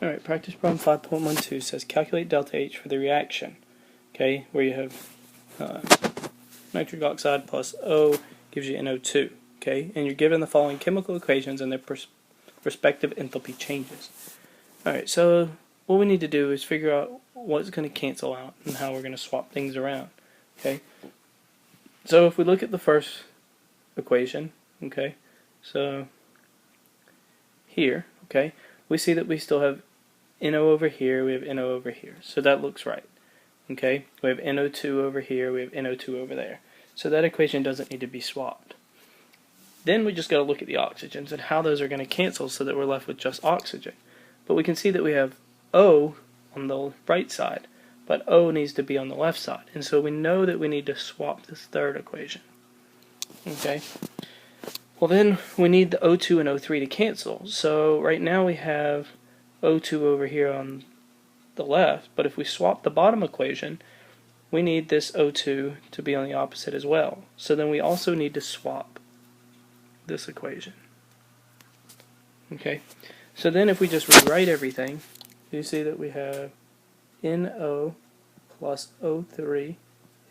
Alright, practice problem 5.12 says calculate delta H for the reaction, okay, where you have nitric oxide plus O gives you NO2, okay, and you're given the following chemical equations and their respective enthalpy changes. Alright, so what we need to do is figure out what's going to cancel out and how we're going to swap things around, okay. So if we look at the first equation, okay, so here, okay, we see that we still have NO over here, we have NO over here, so that looks right. Okay, we have NO2 over here, we have NO2 over there. So that equation doesn't need to be swapped. Then we just got to look at the oxygens and how those are going to cancel so that we're left with just oxygen. But we can see that we have O on the right side, but O needs to be on the left side. And so we know that we need to swap this third equation. Okay. Well, then we need the O2 and O3 to cancel. So right now we have O2 over here on the left, but if we swap the bottom equation, we need this O2 to be on the opposite as well. So then we also need to swap this equation. Okay, so then if we just rewrite everything, you see that we have NO plus O3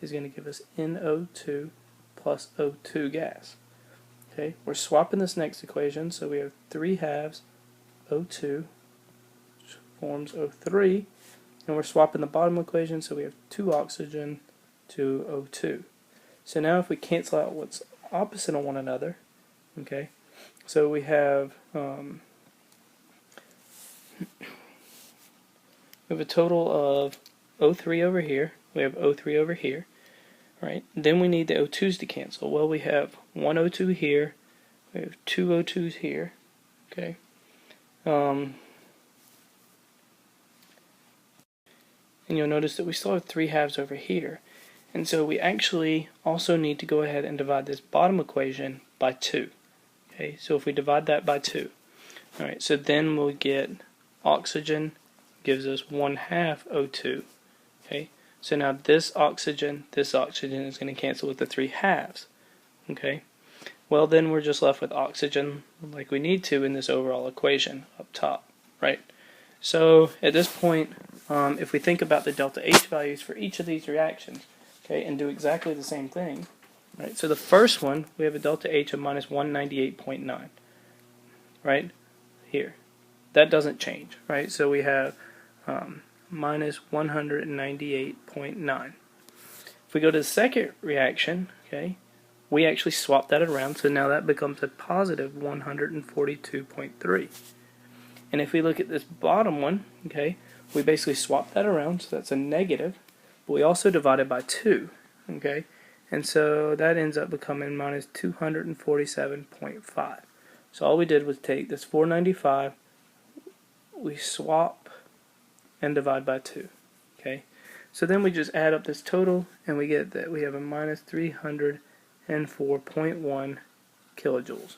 is going to give us NO2 plus O2 gas. Okay, we're swapping this next equation, so we have 3/2 O2 forms O3, and we're swapping the bottom equation, so we have 2 oxygen to O2. So now if we cancel out what's opposite of one another, okay, so we have a total of O3 over here, we have O3 over here, right? Then we need the O2s to cancel. Well, we have 1 O2 here, we have 2 O2s here, okay. And you'll notice that we still have 3/2 over here. And so we actually also need to go ahead and divide this bottom equation by 2. Okay, so if we divide that by 2, alright, so then we'll get oxygen gives us 1/2 O2. Okay, so now this oxygen is going to cancel with the 3/2. Okay, well then we're just left with oxygen like we need to in this overall equation up top, right? So at this point, if we think about the delta H values for each of these reactions, okay, and do exactly the same thing, right? So the first one, we have a delta H of minus 198.9, right? Here. That doesn't change, right? So we have minus 198.9. If we go to the second reaction, okay, we actually swap that around, so now that becomes a positive 142.3. And if we look at this bottom one, okay, we basically swap that around, so that's a negative, but we also divide it by 2, okay, and so that ends up becoming minus 247.5. So all we did was take this 495, we swap and divide by 2, okay, so then we just add up this total and we get that we have a minus 304.1 kilojoules.